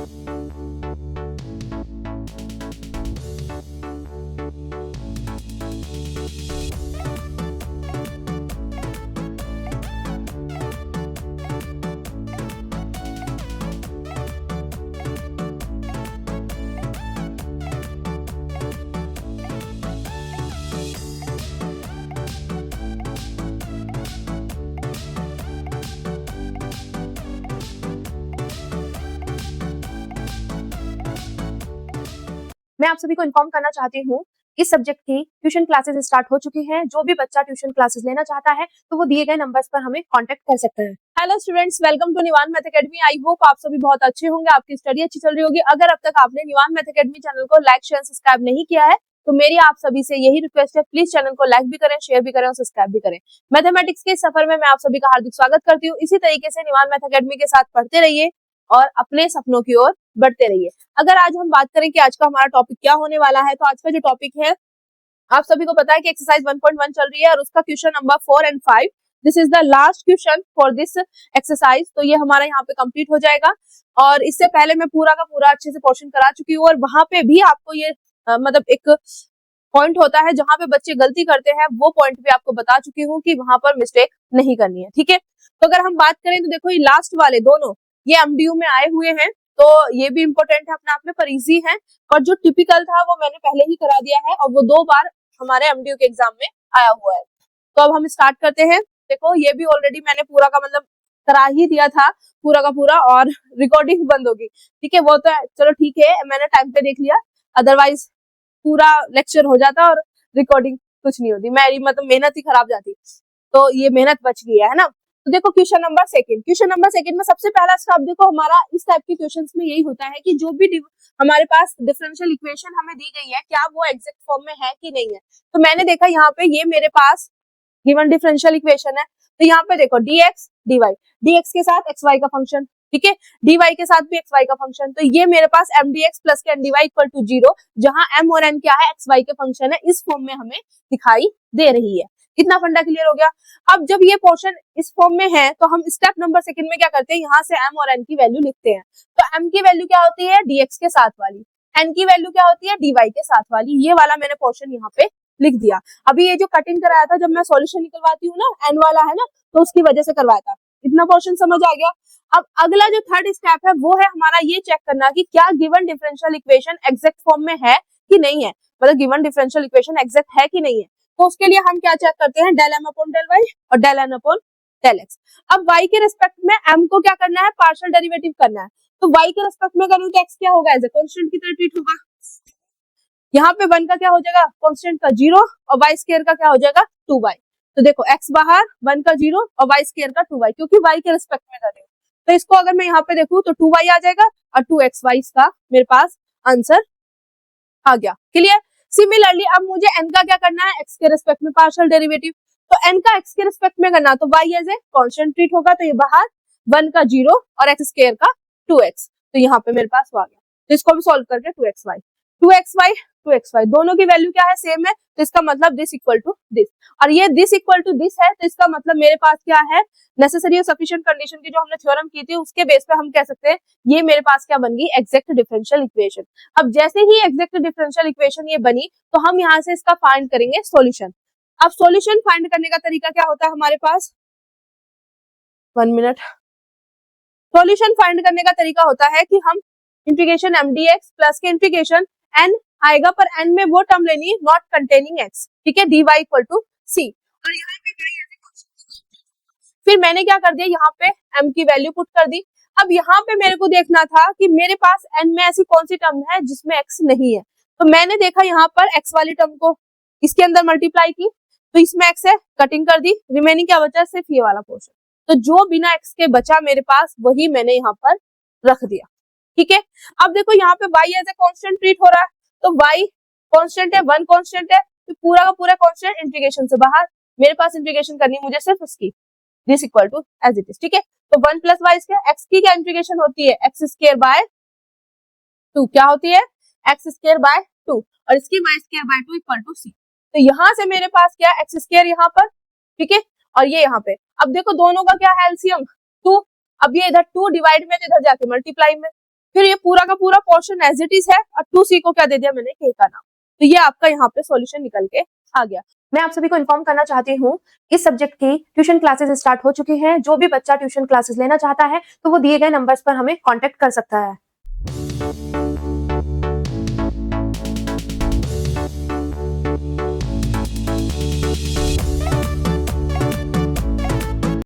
मैं आप सभी को इन्फॉर्म करना चाहती हूँ, इस सब्जेक्ट की ट्यूशन क्लासेस स्टार्ट हो चुकी हैं। जो भी बच्चा ट्यूशन क्लासेस लेना चाहता है तो वो दिए गए नंबर्स पर हमें कांटेक्ट कर सकता है। Hello students, welcome to Nivan math academy. I hope आप सभी बहुत अच्छे होंगे, आपकी स्टडी अच्छी चल रही होगी। अगर अब तक आपने निवान मैथ एकेडमी चैनल को लाइक शेयर सब्सक्राइब नहीं किया है तो मेरी आप सभी से यही रिक्वेस्ट है, प्लीज चैनल को लाइक भी करें, शेयर भी करें और सब्सक्राइब भी करें। मैथमेटिक्स के सफर में मैं आप सभी का हार्दिक स्वागत करती हूँ। इसी तरीके से निवान मैथ एकेडमी के साथ पढ़ते रहिए और अपने सपनों की ओर बढ़ते रहिए। अगर आज हम बात करें कि आज का हमारा टॉपिक क्या होने वाला है, तो आज का जो टॉपिक है, आप सभी को पता है कि एक्सरसाइज 1.1 चल रही है और उसका क्वेश्चन नंबर 4 और 5, this is the last question for this exercise. तो ये हमारा यहाँ पे कंप्लीट हो जाएगा। और इससे पहले मैं पूरा का पूरा अच्छे से पोर्शन करा चुकी हूँ और वहां पे भी आपको ये मतलब एक पॉइंट होता है जहां पे बच्चे गलती करते हैं, वो पॉइंट भी आपको बता चुकी हूँ कि वहां पर मिस्टेक नहीं करनी है। ठीक है, तो अगर हम बात करें तो देखो ये लास्ट वाले दोनों ये एमडीयू में आए हुए हैं, तो ये भी इंपॉर्टेंट है अपने आप में, पर इजी है। और जो टिपिकल था वो मैंने पहले ही करा दिया है और वो 2 बार हमारे एमडीयू के एग्जाम में आया हुआ है। तो अब हम स्टार्ट करते हैं। देखो ये भी ऑलरेडी मैंने पूरा का मतलब करा ही दिया था पूरा का पूरा, और रिकॉर्डिंग बंद होगी। ठीक है, वो तो चलो ठीक है, मैंने टाइम पे देख लिया, अदरवाइज पूरा लेक्चर हो जाता और रिकॉर्डिंग कुछ नहीं होती, मेरी मतलब मेहनत ही खराब जाती। तो ये मेहनत बच गई है ना। तो देखो क्वेश्चन नंबर सेकंड में सबसे पहला स्टेप देखो हमारा इस टाइप के क्वेश्चंस में यही होता है कि जो भी हमारे पास डिफरेंशियल इक्वेशन हमें दी गई है, क्या वो एग्जैक्ट फॉर्म में है कि नहीं है। तो मैंने देखा यहाँ पे ये मेरे पास गिवन डिफरेंशियल इक्वेशन है, तो यहाँ पे देखो dx dy, dx के साथ xy का फंक्शन, ठीक है, dy के साथ भी xy का फंक्शन। तो ये मेरे पास mdx प्लस के dy इक्वल टू 0, जहां m और n क्या है, xy के फंक्शन है, इस फॉर्म में हमें दिखाई दे रही है। कितना फंडा क्लियर हो गया। अब जब ये पोर्शन इस फॉर्म में है तो हम स्टेप नंबर सेकंड में क्या करते हैं, यहाँ से m और n की वैल्यू लिखते हैं। तो m की वैल्यू क्या होती है, dx के साथ वाली, n की वैल्यू क्या होती है, dy के साथ वाली। ये वाला मैंने पोर्शन यहाँ पे लिख दिया। अभी ये जो कटिंग कराया था, जब मैं सॉल्यूशन निकलवाती हूँ ना, n वाला है ना, तो उसकी वजह से करवाया था। इतना पोर्शन समझ आ गया। अब अगला जो थर्ड स्टेप है वो है हमारा ये चेक करना कि क्या given differential equation exact form में है कि नहीं है, मतलब गिवन डिफरेंशियल इक्वेशन एग्जैक्ट है कि नहीं है। तो उसके लिए हम क्या चेक करते हैं, del m upon del y और del n upon del x। अब y के रिस्पेक्ट में m को क्या करना है, पार्शियल डेरिवेटिव करना है। तो y के रिस्पेक्ट में करूँ तो x क्या होगा, एज ए कांस्टेंट की तरह ट्रीट होगा। यहाँ पे 1 का क्या हो जाएगा, कांस्टेंट का 0, और y स्क्वायर का क्या हो जाएगा 2y। तो देखो x बाहर, 1 का 0 और y स्क्वायर का 2y, क्योंकि y के रिस्पेक्ट में कर रहे हो। तो इसको अगर मैं यहाँ पे देखूं तो 2y आ जाएगा और 2xy इसका मेरे पास आंसर आ गया। क्लियर। सिमिलरली अब मुझे n का क्या करना है, x के रिस्पेक्ट में पार्शियल डेरिवेटिव। तो n का x के रिस्पेक्ट में करना, तो y as a constant treat होगा, तो ये बाहर 1 का 0 और x स्क्वायर का 2x, तो यहाँ पे मेरे पास आ गया। तो इसको भी सॉल्व करके 2xy दोनों की वैल्यू क्या है, सेम है, तो इसका मतलब दिस इक्वल टू दिस, और ये दिस इक्वल टू दिस है, तो इसका मतलब मेरे पास क्या है, नेसेसरी और सफिशिएंट कंडीशन की जो हमने थ्योरम की थी उसके बेस पे हम कह सकते हैं ये मेरे पास क्या बन गई, एग्जैक्ट डिफरेंशियल इक्वेशन। अब जैसे ही एग्जैक्ट डिफरेंशियल इक्वेशन ये बनी तो हम यहाँ से इसका फाइंड करेंगे सॉल्यूशन। अब सॉल्यूशन फाइंड करने का तरीका क्या होता है हमारे पास, 1 मिनट। सॉल्यूशन फाइंड करने का तरीका होता है कि हम इंटीग्रेशन mdx प्लस के इंटीग्रेशन n आएगा, पर n में वो टर्म लेनी है नॉट कंटेनिंग x, ठीक है, dy इक्वल टू c, और यहाँ पे फिर मैंने क्या कर दिया, यहाँ पे m की वैल्यू पुट कर दी। अब यहाँ पे मेरे को देखना था कि मेरे पास n में ऐसी कौन सी टर्म है जिसमें x नहीं है। तो मैंने देखा यहाँ पर x वाली टर्म को इसके अंदर मल्टीप्लाई की, तो इसमें x है, कटिंग कर दी, रिमेनिंग क्या बचा, सिर्फ ये वाला पोर्शन। तो जो बिना x के बचा मेरे पास वही मैंने यहाँ पर रख दिया। ठीक है, अब देखो यहाँ पे y as a constant treat हो रहा है, तो y कांस्टेंट है, 1 कांस्टेंट है, तो पूरा का पूरा कांस्टेंट इंटीग्रेशन से बाहर, मेरे पास इंटीग्रेशन करनी है मुझे सिर्फ उसकी, this equal to as it is. ठीक है, तो 1 प्लस वाई स्क्वायर, x की क्या इंटीग्रेशन होती है, x स्क्वायर बाय 2, क्या होती है, x स्क्वायर बाय 2, और इसकी y square by 2 equal to c। तो यहाँ से मेरे पास क्या, x स्क्वायर यहाँ पर, ठीक है, और ये यहाँ पे। अब देखो दोनों का क्या है, एलसीएम 2, अब ये इधर 2 डिवाइड में, इधर जाके मल्टीप्लाई में, फिर ये पूरा का पूरा पोर्शन एज इट इज है और 2C को क्या दे दिया मैंने, K का नाम। तो ये आपका यहाँ पे सॉल्यूशन निकल के आ गया। मैं आप सभी को इन्फॉर्म करना चाहती हूँ इस सब्जेक्ट की ट्यूशन क्लासेस स्टार्ट हो चुकी हैं। जो भी बच्चा ट्यूशन क्लासेस लेना चाहता है तो वो दिए गए नंबर्स पर हमें कांटेक्ट कर सकता है।